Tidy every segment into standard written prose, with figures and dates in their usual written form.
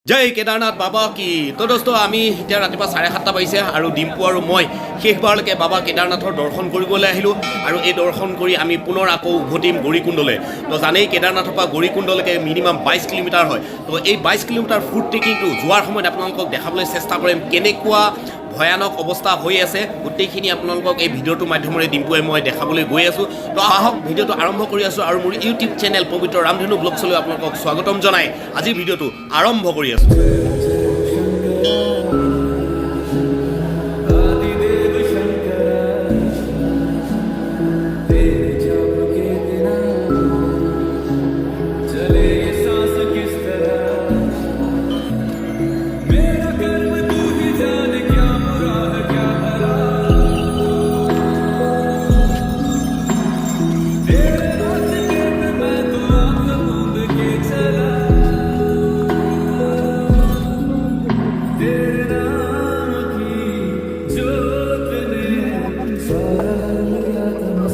जय केदारनाथ बाबा की तो दोस्तों आमी इतना रातिपुवा 7:30 बाजिছে আৰু ডিম্পু আৰু মই শেষবাৰলৈকে বাবা কেদাৰনাথৰ দৰ্শন কৰিবলৈ আহিলোঁ আৰু এই দৰ্শন কৰি আমি পুনৰ আকৌ উভতিম গৌৰীকুণ্ডলৈ তো জানেই কেদাৰনাথৰ পৰা গৌৰীকুণ্ডলৈকে মিনিমাম 22 কিলোমিটাৰ হয় তো এই 22 কিলোমিটাৰ ফুট ট্ৰেকিংটো যোৱাৰ সময়ত আপোনালোকক দেখাবলৈ চেষ্টা কৰিম কেনেকুৱা ভয়ানক অৱস্থা হৈ আছে গোটেইখিনি আপোনালোকক এই ভিডিঅ'টোৰ মাধ্যমেৰে ডিম্পুৱে মই দেখাবলৈ গৈ আছোঁ তো আহক ভিডিঅ'টো আৰম্ভ কৰি আছোঁ আৰু মোৰ ইউটিউব চেনেল পবিত্ৰ ৰামধেনু ব্লগছলৈ আপোনালোকক স্বাগতম জনাই আজিৰ ভিডিঅ'টো আৰম্ভ কৰি আছোঁ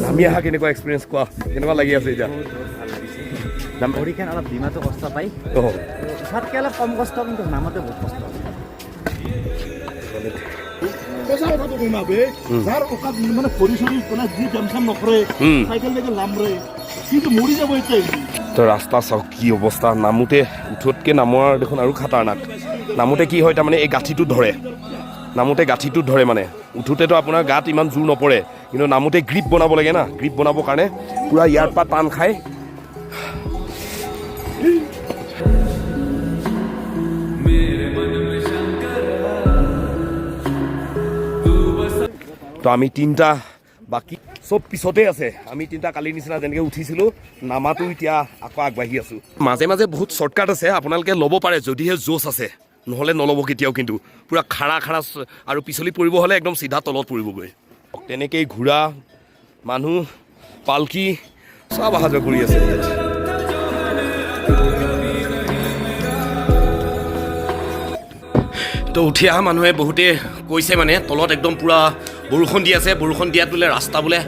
আমি আহা কেনেকুৱা এক্সপিৰিয়েঞ্চ কোৱা কেনেকুৱা লাগি আছে এতিয়া নামৰিখান অলপ ডিমাটো কষ্ট পাই তাতকৈ অলপ কম কষ্ট কিন্তু নামতে বহুত কষ্ট তো ৰাস্তা চাওক কি অৱস্থা নামোতে উঠোতকৈ নামৰ দেখোন আৰু খাটাৰনাক নামোতে কি হয় তাৰমানে এই গাঁঠিটোত ধৰে নামোতে গাঁঠিটোত ধৰে মানে উঠোতেতো আপোনাৰ গাত ইমান জোৰ নপৰে কিন্তু নামোতে গ্ৰিপ বনাব লাগে না গ্ৰিপ বনাবৰ কাৰণে পুৰা ইয়াৰ পৰা টান খায় তো আমি তিনিটা বাকী চব পিছতে আছে আমি তিনিটা কালিৰ নিচিনা যেনেকৈ উঠিছিলোঁ নামাটো এতিয়া আকৌ আগবাঢ়ি আছোঁ মাজে মাজে বহুত শ্বৰ্টকাট আছে আপোনালোকে ল'ব পাৰে যদিহে জোচ আছে নহ'লে নল'ব কেতিয়াও কিন্তু পুৰা খাৰা খাৰা আৰু পিছলি পৰিব হ'লে একদম চিধা তলত পৰিবগৈ তেনেকেই ঘোঁৰা মানুহ পালকি চব অহা যোৱা কৰি আছে তো উঠি অহা মানুহে বহুতে কৈছে মানে তলত একদম পুৰা বৰষুণ দি আছে বৰষুণ দিয়াত বোলে ৰাস্তা বোলে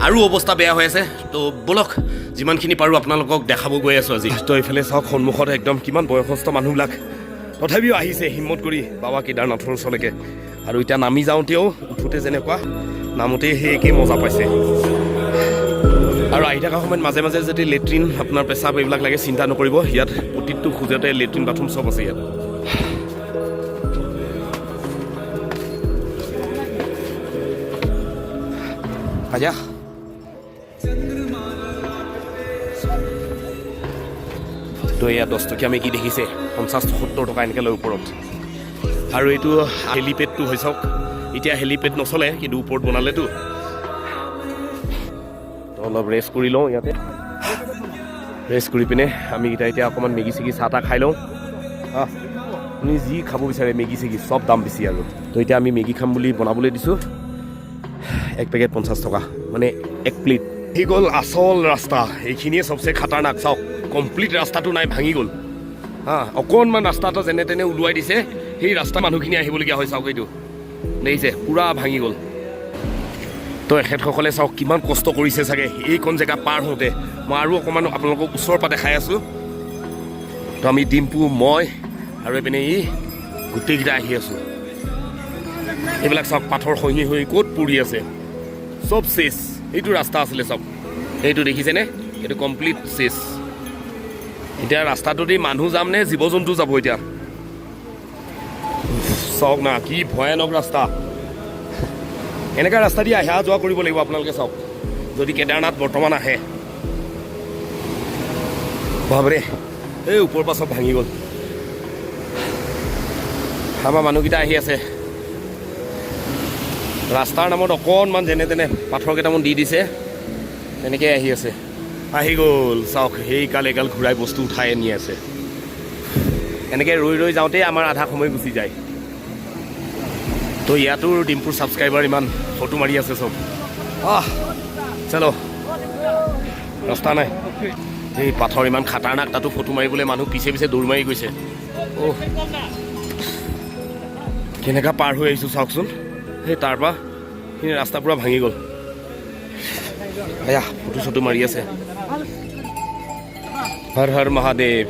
আৰু অৱস্থা বেয়া হৈ আছে তো ব'লক যিমানখিনি পাৰোঁ আপোনালোকক দেখাব গৈ আছোঁ আজি তো এইফালে চাওক সন্মুখত একদম কিমান বয়সস্থ মানুহবিলাক তথাপিও আহিছে হিম্মত কৰি বাবা কেদাৰনাথৰ ওচৰলৈকে আৰু এতিয়া নামি যাওঁতেও উঠোতে যেনেকুৱা নামোতেই সেই একেই মজা পাইছে আৰু আহি থকা সময়ত মাজে মাজে যদি লেট্ৰিন আপোনাৰ পেচাব এইবিলাক লাগে চিন্তা নকৰিব ইয়াত প্ৰতিটো খোজতে লেট্ৰিন বাথৰুম চব আছে ইয়াত আজা তো এয়া 10 টকীয়া মেগী দেখিছে 50-70 টকা এনেকৈ লয় ওপৰত আৰু এইটো হেলিপেডটো হৈ চাওক এতিয়া হেলিপেড নচলে কিন্তু ওপৰত বনালেতো তো অলপ ৰেষ্ট কৰি লওঁ ইয়াতে ৰেষ্ট কৰি পিনে আমি এতিয়া অকণমান মেগী চেগি চাহ তাহ খাই লওঁ আপুনি যি খাব বিচাৰে মেগী চেগি চব দাম বেছি আৰু তো এতিয়া আমি মেগী খাম বুলি বনাবলৈ দিছোঁ এক পেকেট 50 টকা মানে এক প্লেট সি গ'ল আচল ৰাস্তা এইখিনিয়ে চবচে খাটাৰনাক চাওক কমপ্লিট ৰাস্তাটো নাই ভাঙি গ'ল অকণমান ৰাস্তা এটা যেনে তেনে ওলোৱাই দিছে সেই ৰাস্তা মানুহখিনি আহিবলগীয়া হয় চাওক এইটো দেখিছে পূৰা ভাঙি গ'ল তো এখেতসকলে চাওক কিমান কষ্ট কৰিছে চাগে এইকণ জেগা পাৰ হওঁতে মই আৰু অকণমান আপোনালোকক ওচৰৰ পৰা দেখাই আছোঁ তো আমি ডিম্পু মই আৰু এইপিনে গোটেইকেইটা আহি আছোঁ এইবিলাক চাওক পাথৰ খহি হৈ ক'ত পৰি আছে চব চেচ এইটো ৰাস্তা আছিলে চব এইটো দেখিছেনে এইটো কমপ্লিট চেচ এতিয়া ৰাস্তাটোদি মানুহ যাম নে জীৱ জন্তু যাব এতিয়া চাওক না কি ভয়ানক ৰাস্তা এনেকুৱা ৰাস্তা দি অহা যোৱা কৰিব লাগিব আপোনালোকে চাওক যদি কেদাৰনাথ বৰ্তমান আহে ভাবৰে এই ওপৰৰ পৰা চব ভাঙি গ'ল আমাৰ মানুহকেইটা আহি আছে ৰাস্তাৰ নামত অকণমান যেনে তেনে পাথৰ কেইটামান দি দিছে তেনেকৈ আহি আছে আহি গ'ল চাওক সেইকাল একাল ঘূৰাই বস্তু উঠাই আনি আছে এনেকৈ ৰৈ ৰৈ যাওঁতেই আমাৰ আধা সময় গুচি যায় তো ইয়াতো ডিম্পুৰ ছাবস্ক্ৰাইবাৰ ইমান ফটো মাৰি আছে চব চলো ৰাস্তা নাই এই পাথৰ ইমান খাটাৰনাক তাতো ফটো মাৰিবলৈ মানুহ পিছে পিছে দৌৰ মাৰি গৈছে কেনেকুৱা পাৰ হৈ আহিছোঁ চাওকচোন সেই তাৰপৰা সেই ৰাস্তা পুৰা ভাঙি গ'ল এয়া ফটো চটো মাৰি আছে হৰ হৰ মহাদেৱ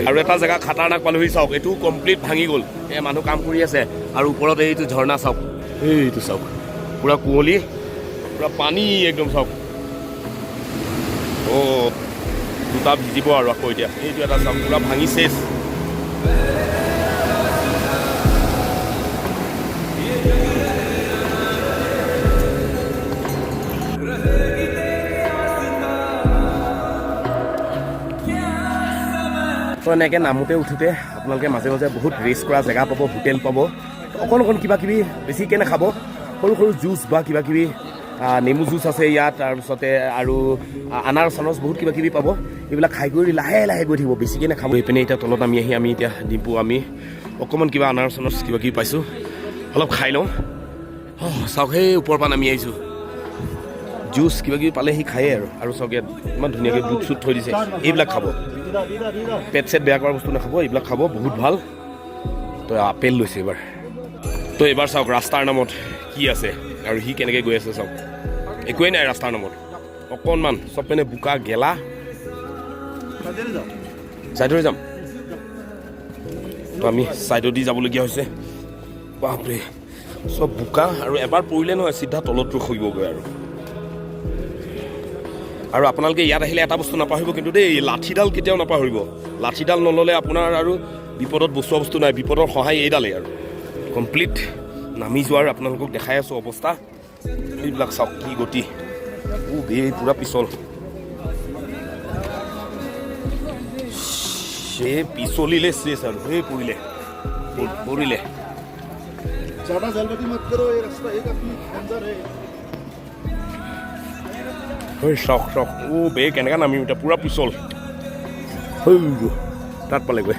আৰু এটা জেগা খাটাৰনাক পালোহি চাওক এইটো কমপ্লিট ভাঙি গ'ল এই মানুহ কাম কৰি আছে আৰু ওপৰত এইটো ঝৰ্ণা চাওক এইটো চাওক পুৰা কুঁৱলী পুৰা পানী একদম চাওক অ' জোতা ভিজিব আৰু আকৌ এতিয়া এইটো এটা চাওক পুৰা ভাঙি চেচ তো এনেকৈ নামোতে উঠোতে আপোনালোকে মাজে মাজে বহুত ৰেষ্ট কৰা জেগা পাব হোটেল পাব অকণ অকণ কিবা কিবি বেছিকৈ নাখাব সৰু সৰু জুচ বা কিবা কিবি নেমু জুচ আছে ইয়াত তাৰপিছতে আৰু আনাৰস চানাৰস বহুত কিবা কিবি পাব এইবিলাক খাই কৰি লাহে লাহে গৈ থাকিব বেছিকৈ নাখাব এইপিনে এতিয়া তলত আমি এতিয়া ডিম্পু আমি অকণমান কিবা আনাৰস চানাৰস কিবা কিবি পাইছোঁ অলপ খাই লওঁ চাওক সেই ওপৰৰ পৰা নামি আহিছোঁ জুচ কিবা কিবি পালে সি খায়ে আৰু চাওক ইয়াত ইমান ধুনীয়াকৈ বুট চুট থৈ দিছে এইবিলাক খাব পেট চেট বেয়া কৰা বস্তু নাখাব এইবিলাক খাব বহুত ভাল তো আপেল লৈছে এইবাৰ তো এইবাৰ চাওক ৰাস্তাৰ নামত কি আছে আৰু সি কেনেকৈ গৈ আছে চাওক একোৱেই নাই ৰাস্তাৰ নামত অকণমান চব পিনে বোকা গেলা ছাইডলৈ যাম তো আমি ছাইডেদি যাবলগীয়া হৈছে বাপৰে চব বোকা আৰু এবাৰ পৰিলে নহয় চিধা তলতটো শুইবগৈ আৰু আপোনালোকে ইয়াত আহিলে এটা বস্তু নাপাহৰিব কিন্তু দেই লাঠিডাল কেতিয়াও নাপাহৰিব লাঠিডাল নল'লে আপোনাৰ আৰু বিপদত বচোৱা বস্তু নাই বিপদৰ সহায় এইডালেই আৰু কমপ্লিট নামি যোৱাৰ আপোনালোকক দেখাই আছোঁ অৱস্থা এইবিলাক চাওক কি গতি এই পূৰা পিছল সেই পিছলিলে চেচ আৰু সেই পৰিলে চাওক বে কেনেকৈ নামিম এতিয়া পূৰা পিছল তাত পালেগৈ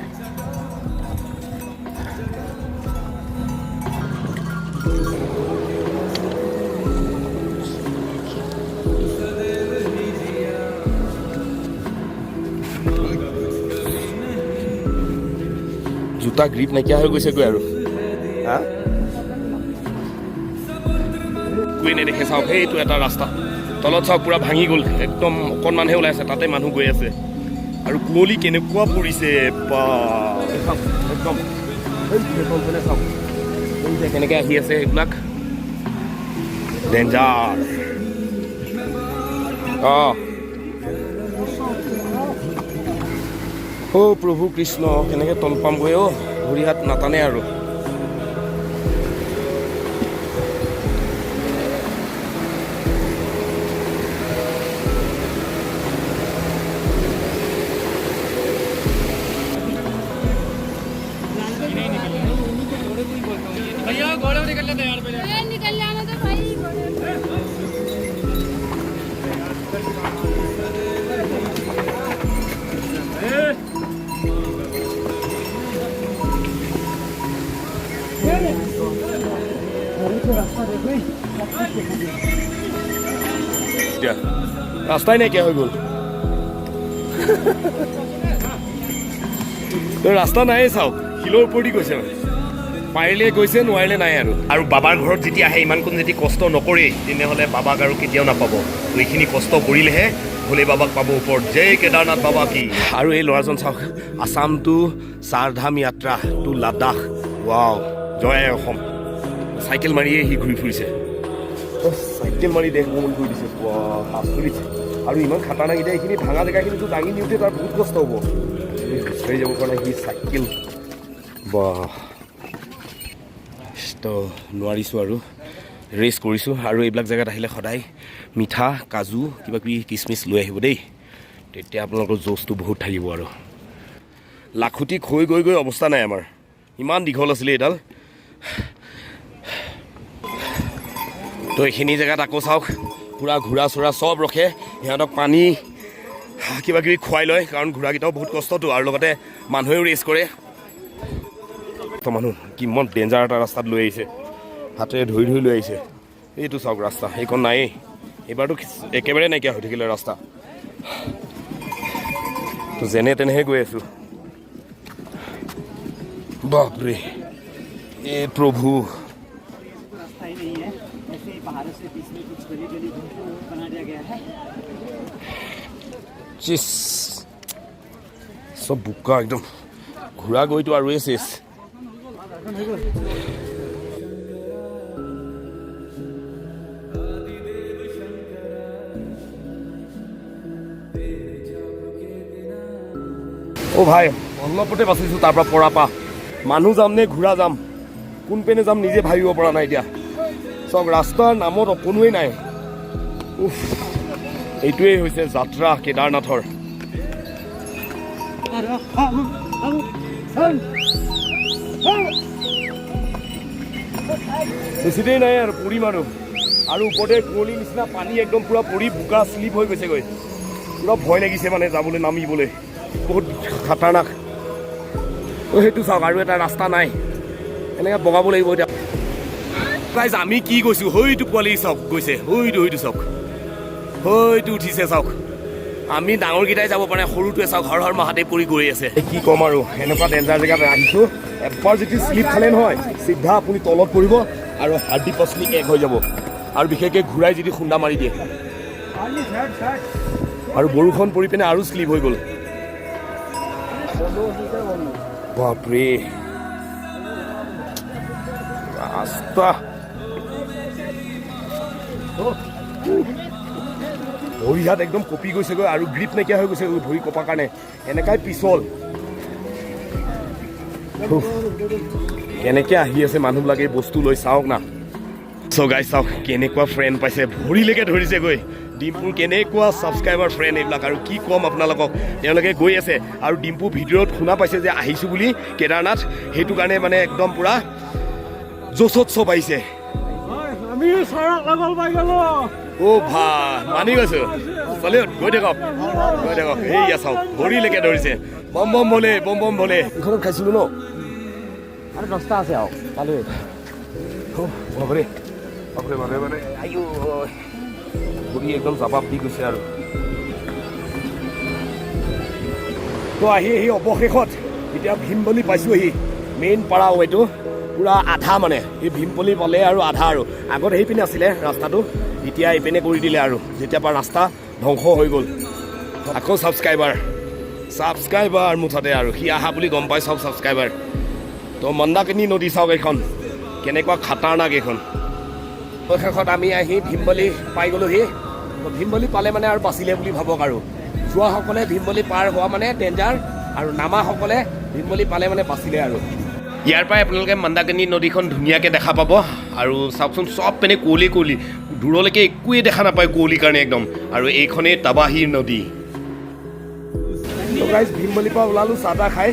জোতা গ্ৰিপ নাইকিয়া হৈ গৈছেগৈ আৰু গৈ নেদেখে চাওক সেইটো এটা ৰাস্তা তলত চাওক পুৰা ভাঙি গ'ল একদম অকণমানহে ওলাইছে তাতে মানুহ গৈ আছে আৰু কুঁৱলী কেনেকুৱা পৰিছে একদম চাওক কেনেকৈ আহি আছে এইবিলাক ডেঞ্জাৰ প্ৰভু কৃষ্ণ কেনেকৈ তল পামগৈ ভৰি হাত নাটানে আৰু ৰাস্তাই নাইকিয়া হৈ গ'ল ৰাস্তা নাই চাওক শিলৰ ওপৰেদি গৈছে পাৰিলে গৈছে নোৱাৰিলে নাই আৰু বাবাৰ ঘৰত যেতিয়া আহে ইমানকণ যদি কষ্ট নকৰেই তেনেহ'লে বাবাক আৰু কেতিয়াও নাপাব এইখিনি কষ্ট কৰিলেহে ভোলে বাবাক পাব ওপৰত জয় কেদাৰনাথ বাবা কি আৰু এই ল'ৰাজন চাওক আসাম টু চাৰধাম যাত্ৰা টু লাডাখ ৱাও জয় অসম চাইকেল মাৰিয়ে সি ঘূৰি ফুৰিছে চাইকেল মাৰি দেশ ভ্ৰমণ কৰি দিছে আচৰিত আৰু ইমান খাটাৰনাক এতিয়া এইখিনি ভাঙা জেগাখিনিতো দাঙি নিওঁতে তাৰ বহুত কষ্ট হ'ব খোজকাঢ়ি যাব পৰা নাই সি চাইকেল তো নোৱাৰিছোঁ আৰু ৰেষ্ট কৰিছোঁ আৰু এইবিলাক জেগাত আহিলে সদায় মিঠা কাজু কিবা কিবি কিচমিচ লৈ আহিব দেই তেতিয়া আপোনালোকৰ জোচটো বহুত থাকিব আৰু লাখুটি খৈ গৈ গৈ অৱস্থা নাই আমাৰ ইমান দীঘল আছিলে এইডাল তো এইখিনি জেগাত আকৌ চাওক পুৰা ঘোঁৰা চোৰা চব ৰখে সিহঁতক পানী কিবা কিবি খুৱাই লয় কাৰণ ঘোঁৰাকেইটাও বহুত কষ্টটো আৰু লগতে মানুহেও ৰেষ্ট কৰে তো মানুহ কিমান ডেঞ্জাৰ এটা ৰাস্তাত লৈ আহিছে হাতেৰে ধৰি ধৰি লৈ আহিছে এইটো চাওক ৰাস্তা এইখন নায়েই এইবাৰতো একেবাৰে নাইকিয়া হৈ থাকিলে ৰাস্তা তো যেনে তেনেহে গৈ আছোঁ বাপৰে এ প্ৰভু চব বোকা একদম ঘূৰা গৈতো আৰু চেচ অ' ভাই অলপতে বাচিছোঁ তাৰ পৰা মানুহ যাম নে ঘূৰা যাম কোন পেনে যাম নিজে ভাবিব পৰা নাই এতিয়া চব ৰাস্তাৰ নামত অকণোৱেই নাই এইটোৱেই হৈছে যাত্ৰা কেদাৰনাথৰ বেছি দেৰি নাই আৰু পৰিম আৰু ওপৰতে কুঁৱলীৰ নিচিনা পানী একদম পুৰা পৰি বোকা শ্লিপ হৈ গৈছেগৈ পুৰা ভয় লাগিছে মানে যাবলৈ নামিবলৈ বহুত খাতাৰনাক সেইটো চাওক আৰু এটা ৰাস্তা নাই এনেকৈ বগাব লাগিব এতিয়া গাইজ আমি কি গৈছোঁ হয়তো পোৱালি চাওক গৈছে হয়তো চাওক হয়তো উঠিছে চাওক আমি ডাঙৰকেইটাই যাব পৰা নাই সৰুটোৱে চাওক হৰ হৰ মহাদেৱ কৰি গৈ আছে কি ক'ম আৰু এনেকুৱা ডেঞ্জাৰ জেগাত আহিছোঁ এবাৰ যদি শ্লিপ খালে নহয় চিধা আপুনি তলত পৰিব আৰু হাৰ্ডি পচলি এক হৈ যাব আৰু বিশেষকৈ ঘূৰাই যদি খুন্দা মাৰি দিয়ে আৰু বৰষুণ পৰি পিনে আৰু শ্লিপ হৈ গ'ল বাপৰে ৰাস্তা ভৰি হাত একদম কঁপি গৈছেগৈ আৰু গ্ৰীপ নাইকিয়া হৈ গৈছেগৈ ভৰি কপাৰ কাৰণে এনেকাই পিছল কেনেকৈ আহি আছে মানুহবিলাকে বস্তু লৈ চাওক না চ' গাইজ চাওক কেনেকুৱা ফ্ৰেণ্ড পাইছে ভৰিলৈকে ধৰিছেগৈ ডিম্পুৰ কেনেকুৱা ছাবস্ক্ৰাইবাৰ ফ্ৰেণ্ড এইবিলাক আৰু কি ক'ম আপোনালোকক তেওঁলোকে গৈ আছে আৰু ডিম্পু ভিডিঅ'ত শুনা পাইছে যে আহিছোঁ বুলি কেদাৰনাথ সেইটো কাৰণে মানে একদম পুৰা জোচত চব আহিছে অ' ভাই মানি গৈছোঁ চলে গৈ থাকক সেয়া চাওক ভৰিলৈকে ধৰিছে বম বম ভলে এইখনত খাইছিলোঁ ন আৰু 10টা আছে আৰু পালোৱে বাপৰে ভৰি একদম জাপাপ দি গৈছে আৰু তো আহি অৱশেষত এতিয়া ভীমপল্লী পাইছোঁহি মেইন পাৰা এইটো পুৰা আধা মানে এই ভীমপল্লী পালে আৰু আধা আৰু আগত সেইপিনে আছিলে ৰাস্তাটো এতিয়া এইপিনে কৰি দিলে আৰু যেতিয়াৰ পৰা ৰাস্তা ধ্বংস হৈ গ'ল আকৌ ছাবস্ক্ৰাইবাৰ মুঠতে আৰু সি আহা বুলি গম পাই চব ছাবস্ক্ৰাইবাৰ তো মন্দাকিনী নদী চাওক এইখন কেনেকুৱা খাতাৰনাক এইখন শেষত আমি আহি ভীমপল্লী পাই গ'লোহি ভীমপল্লী পালে মানে আৰু বাচিলে বুলি ভাবক আৰু যোৱাসকলে ভীমপল্লী পাৰ হোৱা মানে ডেঞ্জাৰ আৰু নামাসকলে ভীমপল্লী পালে মানে বাচিলে আৰু ইয়াৰ পৰাই আপোনালোকে মন্দাকিনী নদীখন ধুনীয়াকৈ দেখা পাব আৰু চাওকচোন চব পিনে কুঁৱলী দূৰলৈকে একোৱেই দেখা নাপায় কুঁৱলীৰ কাৰণে একদম আৰু এইখনেই তাবাহীৰ নদী ভীমপল্লীৰ পৰা ওলালোঁ চাহ তাহ খাই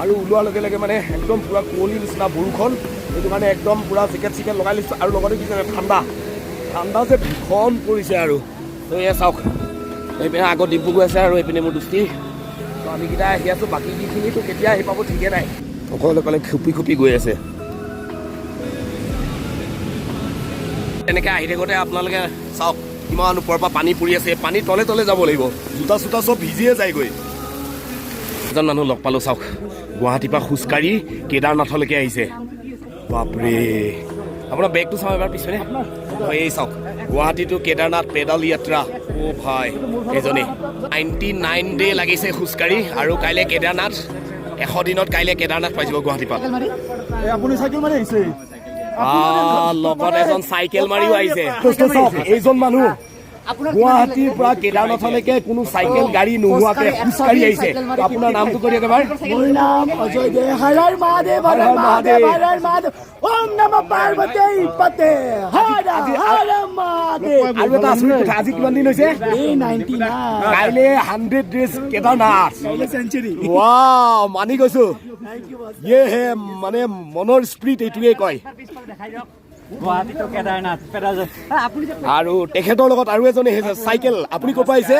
আৰু ওলোৱাৰ লগে লগে মানে একদম পুৰা কুঁৱলীৰ নিচিনা বৰষুণ সেইটো কাৰণে একদম পুৰা জেকেট লগাই লৈছোঁ আৰু লগতে কি ঠাণ্ডা যে ভীষণ পৰিছে আৰু তো এয়া চাওক এইপিনে আগত ডিম্পু গৈ আছে আৰু এইপিনে মোৰ দোষ্টি তো আমি কেইটা আহি আছোঁ বাকী যিখিনিতো কেতিয়া আহি পাব ঠিকে নাই অকলে খুপি গৈ আছে এনেকৈ আহি থাকোঁতে আপোনালোকে চাওক কিমান ওপৰৰ পৰা পানী পৰি আছে পানী তলে যাব লাগিব জোতা চোতা চব ভিজিয়ে যায়গৈ এজন মানুহ লগ পালোঁ চাওক গুৱাহাটীৰ পৰা খোজকাঢ়ি কেদাৰনাথলৈকে আহিছে বাপৰে আপোনাৰ বেগটো চাওঁ এবাৰ পিছনে এই চাওক গুৱাহাটী টু কেদাৰনাথ পেডাল যাত্ৰা অ' ভাই এজনী 99 ডে লাগিছে খোজকাঢ়ি আৰু কাইলৈ কেদাৰনাথ 100 দিনত কাইলৈ কেদাৰনাথ পাইছিব গুৱাহাটীৰ পৰা লগত এজন চাইকেল মাৰিও আহিছে এইজন মানুহ গুৱাহাটীৰ পৰা কেদাৰনাথলৈকে কোনো চাইকেল গাড়ী নোহোৱাকৈ খোজকাঢ়ি আহিছে আপোনাৰ নামটো কৰি একেবাৰ মোৰ নাম অজয় দে হৰ হৰ মহাদেৱ হৰ হৰ মহাদেৱ হৰ হৰ মহাদেৱ ওম নমঃ পাৰ্বতী পতে হৰ হৰ মহাদেৱ আৰু এটা আচৰিত কথা আজি কিমান দিন হৈছে 99 কাইলৈ 100 ডেজ কেদাৰনাথ চেঞ্চুৰী ৱাও মানি গৈছো ইয়ে হে মানে মনৰ স্পিৰিট এইটোৱে কয় গুৱাহাটীতো কেদাৰনাথ আৰু তেখেতৰ লগত আৰু এজনে চাইকেল আপুনি ক'ৰ পৰা আহিছে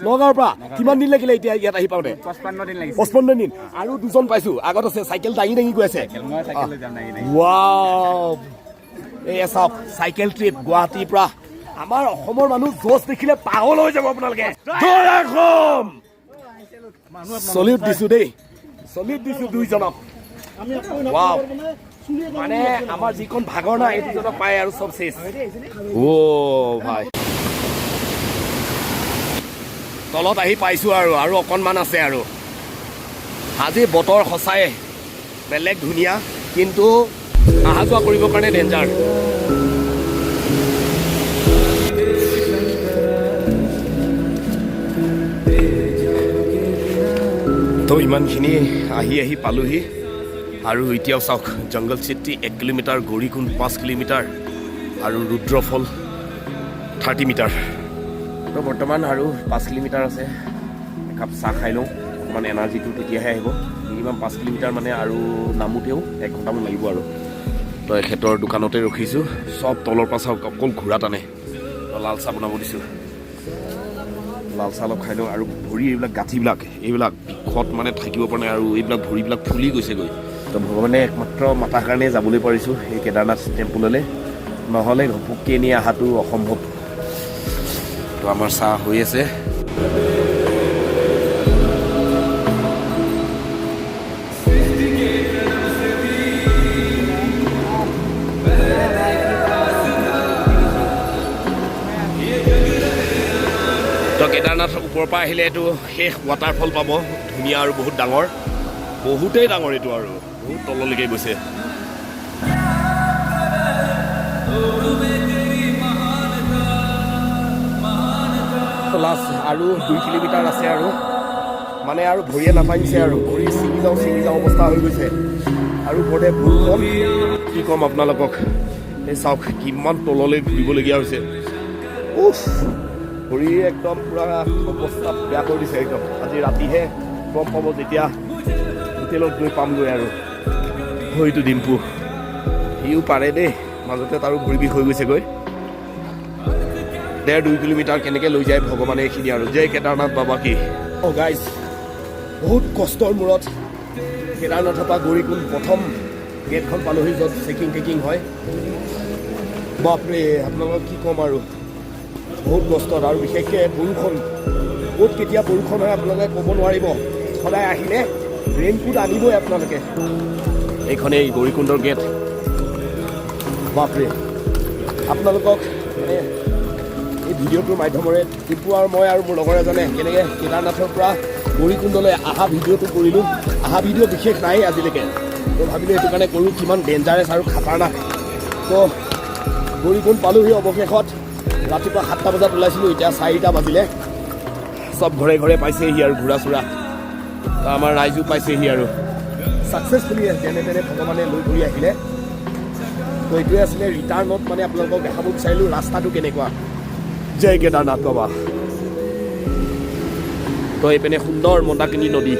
নগাঁৱৰ পৰা কিমান দিন লাগিলে এতিয়া ইয়াত আহি পাওঁতে 55 দিন আৰু দুজন পাইছো আগত আছে চাইকেল দাঙি গৈ আছে ৱাও এই চাওক চাইকেল ট্ৰিপ গুৱাহাটীৰ পৰা আমাৰ অসমৰ মানুহ জোচ দেখিলে পাগল হৈ যাব আপোনালোকে চলিউট দিছো দেই দুইজনক ৱাও মানে আমাৰ যিখন ভাগৰ নাই এইজনক পায় আৰু চব চেচ অ' ভাই তলত আহি পাইছোঁ আৰু অকণমান আছে আৰু আজি বতৰ সঁচাই বেলেগ ধুনীয়া, কিন্তু অহা যোৱা কৰিবৰ কাৰণে ডেঞ্জাৰ। তো ইমানখিনি আহি পালোহি, আৰু এতিয়াও চাওক জংগল চিটি 1 কিলোমিটাৰ, গৌৰীকুণ্ড 5 কিলোমিটাৰ, আৰু ৰুদ্ৰফল 30 মিটাৰ। তো বৰ্তমান আৰু 5 কিলোমিটাৰ আছে। একাপ চাহ খাই লওঁ, অকণমান এনাৰ্জিটো তেতিয়াহে আহিব। মিনিমাম 5 কিলোমিটাৰ মানে, আৰু নামোতেও 1 ঘণ্টামান লাগিব আৰু। তো এখেতৰ দোকানতে ৰখিছোঁ। চব তলৰ পৰা চাওক অকল ঘোঁৰা টানে। লাল চাহ বনাব দিছোঁ, লাল চাহ অলপ খাই লওঁ। আৰু ভৰি এইবিলাক গাঁঠিবিলাক, এইবিলাক বিষত মানে থাকিব পৰা নাই, আৰু এইবিলাক ভৰিবিলাক ফুলি গৈছেগৈ। তো ভগৱানে একমাত্ৰ মাতাৰ কাৰণে যাবলৈ পাৰিছোঁ এই কেদাৰনাথ টেম্পুললৈ, নহ'লে ঘপককৈ এনেই অহাটো অসম্ভৱ। তো আমাৰ চাহ হৈ আছে। তো কেদাৰনাথৰ ওপৰৰ পৰা আহিলে এইটো শেষ ৱাটাৰফল পাব, ধুনীয়া আৰু বহুত ডাঙৰ, বহুতেই ডাঙৰ এইটো, আৰু বহুত তললৈকে গৈছে। লাষ্ট আৰু 2 কিলোমিটাৰ আছে, আৰু মানে আৰু ভৰিয়ে নাপাইছে, আৰু ভৰি ছিঙি যাওঁ অৱস্থা হৈ গৈছে। আৰু ওপৰতে বৰষুণ, কি ক'ম আপোনালোকক, এই চাওক কিমান তললৈ ঘূৰিবলগীয়া হৈছে। উফ, ভৰি একদম পূৰা অৱস্থা বেয়া কৰি দিছে একদম। আজি ৰাতিহে গম পাব, যেতিয়া হোটেলত গৈ পামগৈ। আৰু হয়তো ডিম্পু সিও পাৰে দেই, মাজতে তাৰো ভৰি বিষ হৈ গৈছেগৈ। 1.5-2 কিলোমিটাৰ কেনেকৈ লৈ যায় ভগৱানে এইখিনি। আৰু জয় কেদাৰনাথ বাবা কি। অ' গাইজ, বহুত কষ্টৰ মূৰত কেদাৰনাথৰ পৰা গৌৰীকুণ্ড প্ৰথম গেটখন পালোহি, য'ত চেকিং হয়। বাপৰে, আপোনালোকক কি ক'ম আৰু, বহুত কষ্টত। আৰু বিশেষকৈ বৰষুণ, ক'ত কেতিয়া বৰষুণ হয় আপোনালোকে ক'ব নোৱাৰিব। সদায় আহিলে ৰেইনকোট আনিবই আপোনালোকে। এইখনেই গৌৰীকুণ্ডৰ গেট। বাপৰে, আপোনালোকক মানে এই ভিডিঅ'টোৰ মাধ্যমেৰে ডিম্পু আৰু মই আৰু মোৰ লগৰ এজনে কেনেকৈ কেদাৰনাথৰ পৰা গৌৰীকুণ্ডলৈ অহা ভিডিঅ'টো কৰিলোঁ। অহা ভিডিঅ' বিশেষ নাই আজিলৈকে, তো ভাবিলোঁ সেইটো কাৰণে কৰোঁ, কিমান ডেঞ্জাৰাছ আৰু খাতাৰনাক। তো গৌৰীকুণ্ড পালোহি অৱশেষত। ৰাতিপুৱা 7টা বজাত ওলাইছিলোঁ, এতিয়া 4টা বাজিলে। চব ঘৰে ঘৰে পাইছেহি, আৰু ঘূৰা চুৰা আমাৰ ৰাইজো পাইছেহি, আৰু ছাকচেছফুলি যেনে তেনে ভগৱানে লৈ ঘূৰি আহিলে। তো এইটোৱে আছিলে ৰিটাৰ্ণত, মানে আপোনালোকক দেখাব বিচাৰিলোঁ ৰাস্তাটো কেনেকুৱা। জয় কেদাৰনাথ বাবা। তো এইপিনে সুন্দৰ মন্দাকিনী নদী।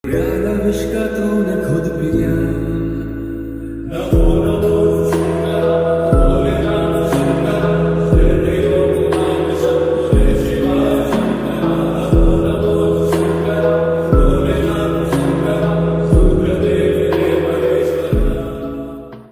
प्याला विश्व तूने खुद पिया